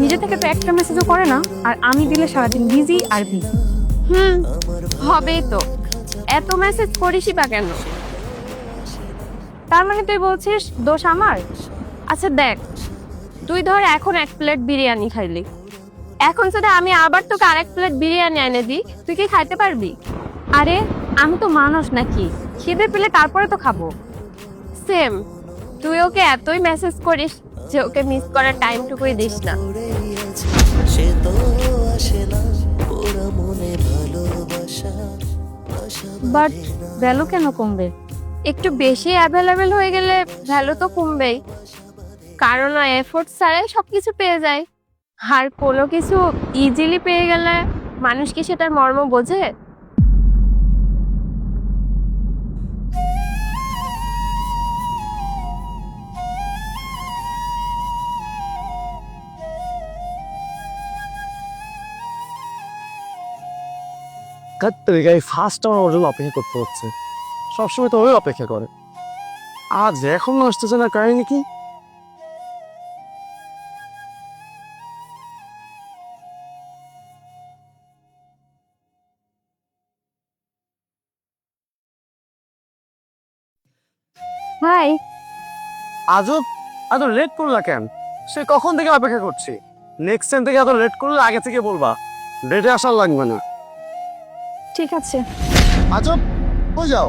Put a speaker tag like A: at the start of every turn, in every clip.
A: নিজে থেকে তো একটা মেসেজও করে না, আর আমি দিলে সারাদিন বিজি আর বিজি।
B: হবেই তো, এত মেসেজ করিসই বা কেন?
A: তার মানে তুই বলছিস দোষ আমার?
B: আচ্ছা দেখ, তুই ধর এখন 1 প্লেট বিরিয়ানি খাইলি, এখন যদি আমি আবার তোকে আরেক প্লেট বিরিয়ানি এনে দিই, তুই কি খাইতে পারবি?
A: আরে আমি তো মানুষ নাকি, খিদে পেলে তারপরে তো খাবো।
B: সেম, তুই ওকে এতই মেসেজ করিস যে ওকে মিস করার টাইমটুকুই দিস না।
C: সে তো আসে না ওরা মনে ভালোবাসা আশা
A: বাট ভ্যালু কেন কমবে?
B: একটু বেশি অ্যাভেলেবেল হয়ে গেলে ভ্যালু তো কমবেই, কারণ এফোর্ট ছাড়াই সবকিছু পেয়ে যায়। আর কোনো কিছু ইজিলি পেয়ে গেলে মানুষ কি সেটার মর্ম বোঝে?
D: এই ফার্স্ট আমার ওর জন্য অপেক্ষা করতে হচ্ছে। সবসময় তো ওই অপেক্ষা করে, আজ এখনো আসতেছে না, কাহিনী কি?
A: হাই।
D: আজও এত লেট করলা কেন? সে কখন থেকে অপেক্ষা করছি। নেক্সট টাইম থেকে এত লেট করলে আগে থেকে বলবা, লেটে আসার লাগবে না।
A: ঠিক আছে।
D: আজব, কই যাও?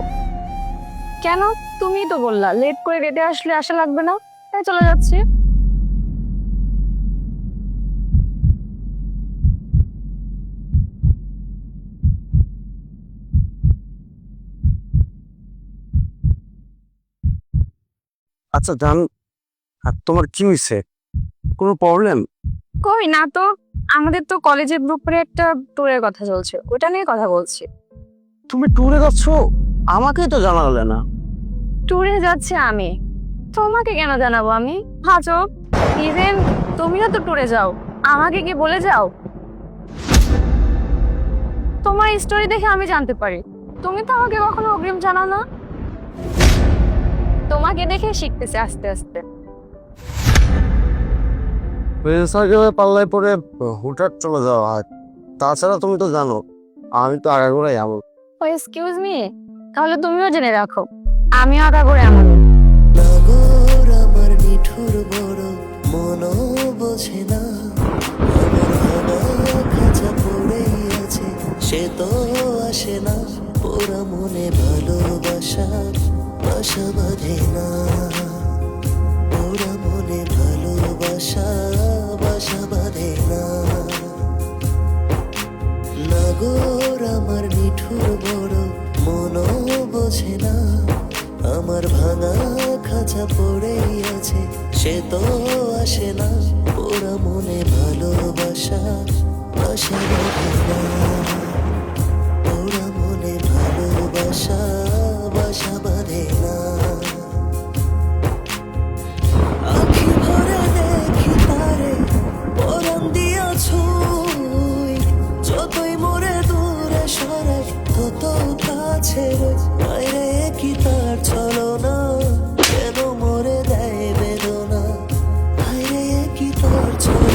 A: কেন? তুমিই তো বললা লেট করে রেডি আসলে আশা লাগবে না, তাই চলে যাচ্ছি।
D: আচ্ছা জান, আর তোমার কি হয়েছে? কোনো প্রবলেম?
A: কই না তো, আমাদের তো কলেজের গ্রুপে একটা ট্যুরের কথা চলছে, ওটা নিয়ে কথা বলছি।
D: তুমি ট্যুরে যাচ্ছ? আমাকেই তো জানালে না।
A: ট্যুরে যাচ্ছি আমি, তোমাকে কেন জানাবো আমি? হাজো, ইভেন তুমিও তো ট্যুরে যাও, আমাকে কি বলে যাও? তোমার স্টোরি দেখে আমি জানতে পারি, তুমি তো আমাকে কখনো অগ্রিম জানাও না। তোমাকে দেখে শিখতেছে আস্তে আস্তে।
D: পাল্লায় পরে হুটহাট চলে যাওয়া হয়। তাছাড়া তুমি তো জানো আমি তো আগাগোড়াই এমন।
A: ও এক্সকিউজ মি, তাহলে তুমিও জেনে রাখো আমিও আগাগোড়া এমন।
C: নাগর আমার নিঠুর বড় মনও বোঝে না আমার ভাঙা খাঁচা পড়েই আছে সে তো আসে না ওরা মনে ভালোবাসা বাসা বাঁধে না ওরা মনে ভালোবাসা বাসা বাঁধে না নাগর আমার নিঠুর বড় মনও বোঝে না আমার ভাঙা খাঁচা পড়েই আছে সে তো আসে না ওরা মনে ভালোবাসা বাসা বাঁধে না ওরা মনে ভালোবাসা বাসা বাঁধে না আখি ভরে দেখি তারে পরাণ দিয়া ছুঁই যতই মোরে দূরে সরাই তত কাছে বাইরে কি তার চলো না কেন মোরে দেয় বেদনা বাইরে কি তার চলো